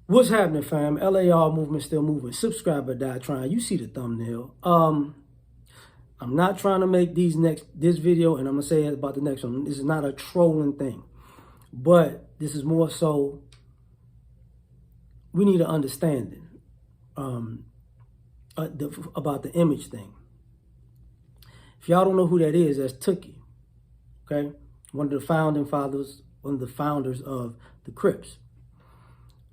What's happening, fam? L.A.R. movement still moving. Subscribe or die trying. You see the thumbnail. I'm not trying to make this video, and I'm gonna say it about the next one. This is not a trolling thing, but this is more so we need an understanding about the image thing. If y'all don't know who that is, that's Tookie. Okay, one of the founding fathers, one of the founders of the Crips.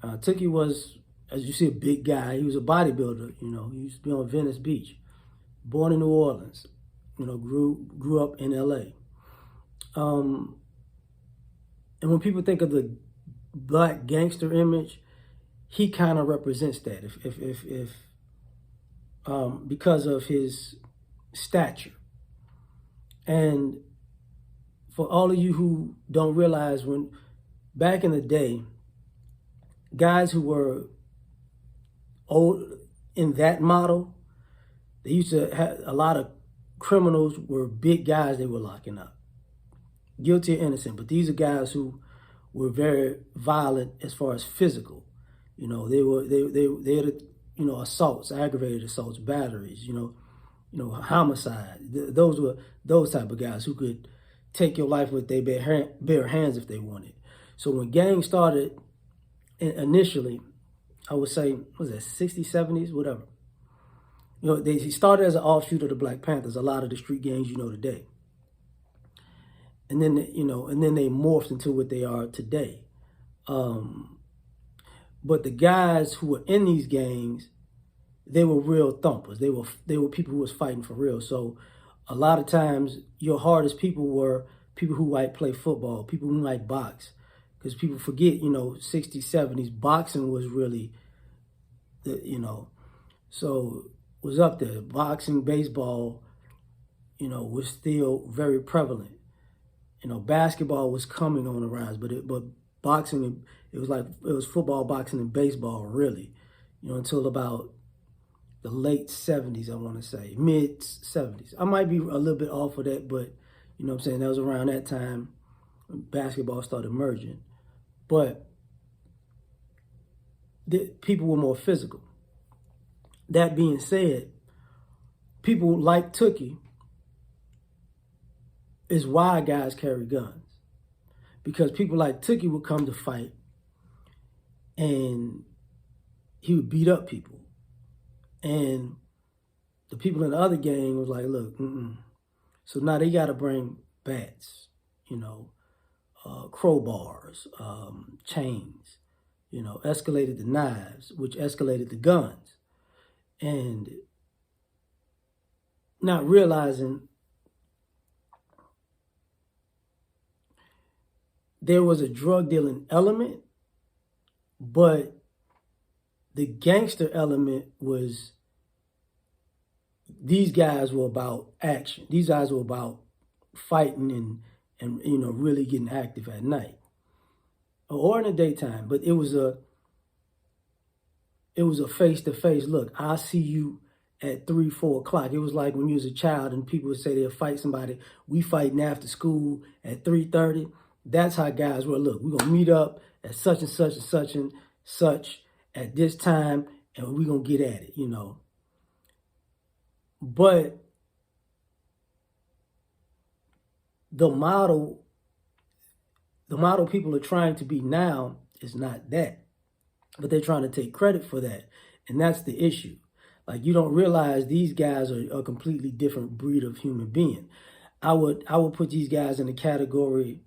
Tookie was, as you see, a big guy. He was a bodybuilder. You know, he used to be on Venice Beach. Born in New Orleans. You know, grew up in L.A. And when people think of the black gangster image, he kind of represents that. If because of his stature. And for all of you who don't realize, when back in the day, guys who were old in that model, they used to have a lot of criminals were big guys they were locking up, guilty or innocent. But these are guys who were very violent as far as physical. You know, they had assaults, aggravated assaults, batteries. You know, homicide. Those were those type of guys who could take your life with their bare hands if they wanted. So when gangs started initially, I would say, what was that, 60s, 70s, whatever. You know, they started as an offshoot of the Black Panthers, a lot of the street gangs you know today. And then, they morphed into what they are today. But the guys who were in these gangs, they were real thumpers. They were people who was fighting for real. So a lot of times your hardest people were people who might play football, people who might box. Because people forget, 60s, 70s, boxing was really, so was up there. Boxing, baseball, was still very prevalent. Basketball was coming on the rise, but boxing, it was football, boxing, and baseball really, until about the late 70s, I want to say, mid 70s. I might be a little bit off of that, but you know what I'm saying, that was around that time when basketball started emerging. But people were more physical. That being said, people like Tookie is why guys carry guns. Because people like Tookie would come to fight and he would beat up people. And the people in the other gang was like, look, So now they got to bring bats, crowbars, chains, escalated the knives, which escalated the guns. And not realizing there was a drug dealing element, but the gangster element was these guys were about action. These guys were about fighting and really getting active at night or in the daytime. But it was a face-to-face look. I see you at 3, 4 o'clock. It was like when you was a child and people would say they'll fight somebody. We fighting after school at 3:30. That's how guys were. Look, we're going to meet up at such and such and such and such at this time, and we're going to get at it, But the model people are trying to be now is not that. But they're trying to take credit for that. And that's the issue. Like, you don't realize these guys are a completely different breed of human being. I would put these guys in the category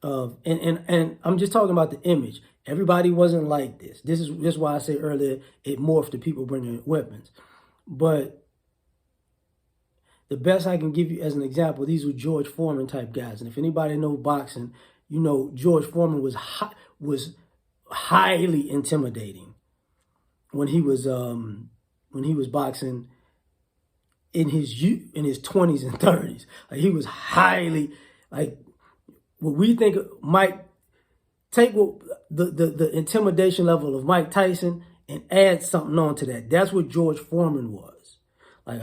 of, and I'm just talking about the image. Everybody wasn't like this. This is why I said earlier it morphed to people bringing weapons. But the best I can give you as an example, these were George Foreman type guys. And if anybody knows boxing, George Foreman was highly intimidating when he was boxing in his 20s and 30s. Like, he was highly, like, what we think might take the intimidation level of Mike Tyson and add something on to that. That's what George Foreman was. Like,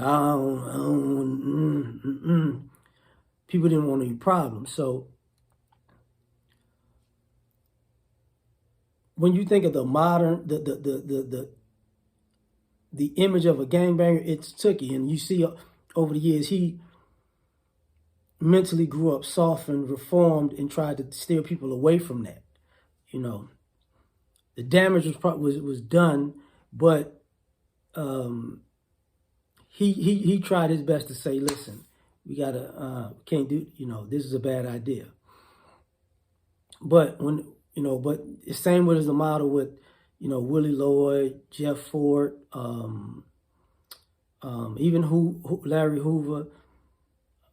people didn't want any problems. So when you think of the modern, the image of a gangbanger, it's Tookie. And you see over the years, he mentally grew up softened, reformed, and tried to steer people away from that. You know, the damage was done, but he tried his best to say, listen, we gotta can't do, this is a bad idea. But but the same with as the model with, Willie Lloyd, Jeff Ford, even Larry Hoover.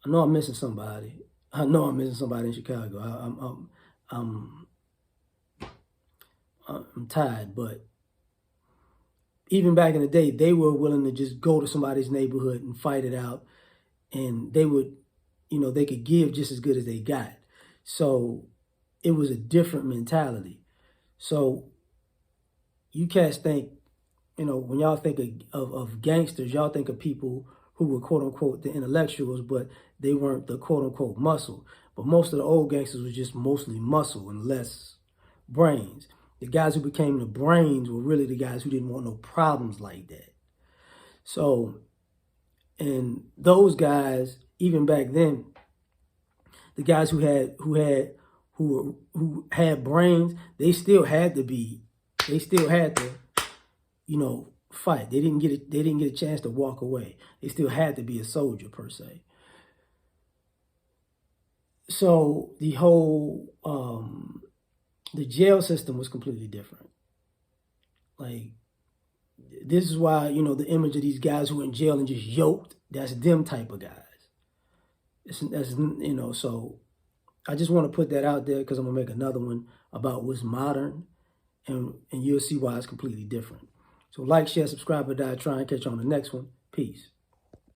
I know I'm missing somebody. I know I'm missing somebody in Chicago. I'm tired, but even back in the day, they were willing to just go to somebody's neighborhood and fight it out, and they would, they could give just as good as they got. So it was a different mentality. So you cats think, when y'all think of gangsters, y'all think of people who were quote unquote the intellectuals, but they weren't the quote unquote muscle. But most of the old gangsters was just mostly muscle and less brains. The guys who became the brains were really the guys who didn't want no problems like that. So, and those guys, even back then, the guys who had brains, they still had to fight. They didn't get a chance to walk away. They still had to be a soldier per se. So the whole the jail system was completely different. Like, this is why, the image of these guys who are in jail and just yoked, that's them type of guys. So I just want to put that out there because I'm going to make another one about what's modern, and you'll see why it's completely different. So like, share, subscribe, or die. Try and catch you on the next one. Peace.